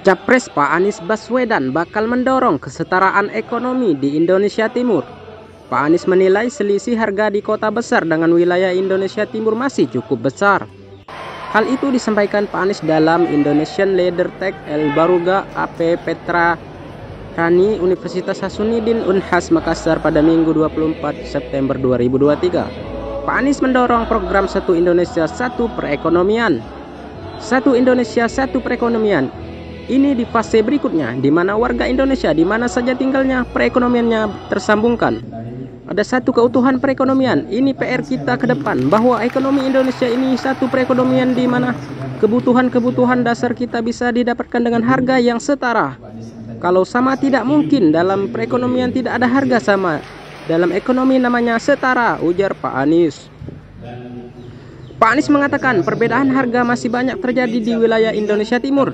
Capres Pak Anies Baswedan bakal mendorong kesetaraan ekonomi di Indonesia Timur. Pak Anies menilai selisih harga di kota besar dengan wilayah Indonesia Timur masih cukup besar. Hal itu disampaikan Pak Anies dalam Indonesian Leader Tech El Baruga AP Petra Rani Universitas Hasanuddin Unhas Makassar pada Minggu 24 September 2023. Pak Anies mendorong program Satu Indonesia Satu Perekonomian. Satu Indonesia Satu Perekonomian ini di fase berikutnya, di mana warga Indonesia di mana saja tinggalnya perekonomiannya tersambungkan. Ada satu keutuhan perekonomian. Ini PR kita ke depan, bahwa ekonomi Indonesia ini satu perekonomian di mana kebutuhan-kebutuhan dasar kita bisa didapatkan dengan harga yang setara. Kalau sama tidak mungkin, dalam perekonomian tidak ada harga sama. Dalam ekonomi namanya setara, ujar Pak Anies. Pak Anies mengatakan perbedaan harga masih banyak terjadi di wilayah Indonesia Timur.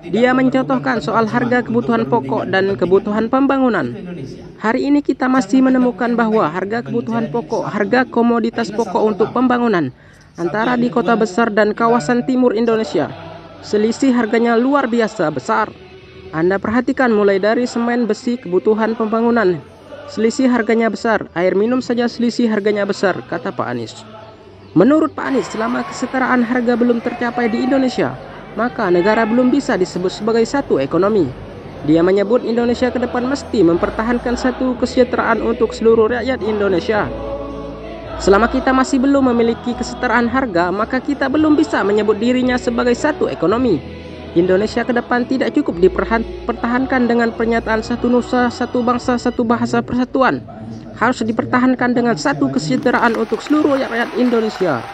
Dia mencontohkan soal harga kebutuhan pokok dan kebutuhan pembangunan. Hari ini kita masih menemukan bahwa harga kebutuhan pokok, harga komoditas pokok untuk pembangunan antara di kota besar dan kawasan timur Indonesia, selisih harganya luar biasa besar. Anda perhatikan mulai dari semen, besi, kebutuhan pembangunan, selisih harganya besar. Air minum saja selisih harganya besar, kata Pak Anies. Menurut Pak Anies, selama kesetaraan harga belum tercapai di Indonesia, maka negara belum bisa disebut sebagai satu ekonomi. Dia menyebut Indonesia ke depan mesti mempertahankan satu kesejahteraan untuk seluruh rakyat Indonesia. Selama kita masih belum memiliki kesetaraan harga, maka kita belum bisa menyebut dirinya sebagai satu ekonomi. Indonesia ke depan tidak cukup dipertahankan dengan pernyataan satu nusa, satu bangsa, satu bahasa, persatuan. Harus dipertahankan dengan satu kesejahteraan untuk seluruh rakyat Indonesia.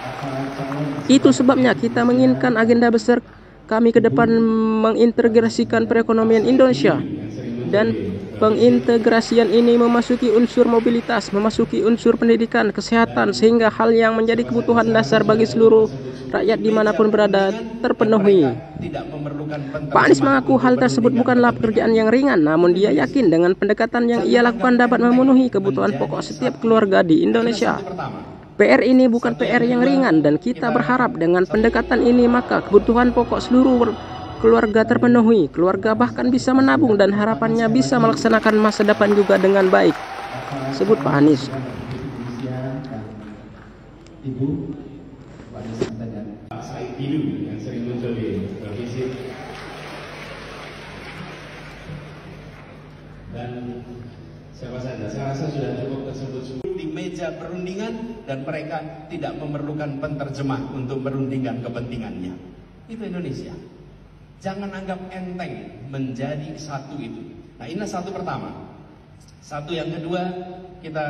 Itu sebabnya kita menginginkan agenda besar kami ke depan mengintegrasikan perekonomian Indonesia. Dan pengintegrasian ini memasuki unsur mobilitas, memasuki unsur pendidikan, kesehatan, sehingga hal yang menjadi kebutuhan dasar bagi seluruh rakyat dimanapun berada terpenuhi. Pak Anies mengaku hal tersebut bukanlah pekerjaan yang ringan, namun dia yakin dengan pendekatan yang ia lakukan dapat memenuhi kebutuhan pokok setiap keluarga di Indonesia. PR ini bukan PR yang ringan, dan kita berharap dengan pendekatan ini maka kebutuhan pokok seluruh keluarga terpenuhi. Keluarga bahkan bisa menabung dan harapannya bisa melaksanakan masa depan juga dengan baik, sebut Pak Anies. Pak Said Didu yang sering muncul di televisi, dan siapa saja, saya rasa sudah cukup tersebut di meja perundingan, dan mereka tidak memerlukan penterjemah untuk merundingkan kepentingannya. Itu Indonesia. Jangan anggap enteng menjadi satu itu. Nah, ini satu pertama. Satu yang kedua, kita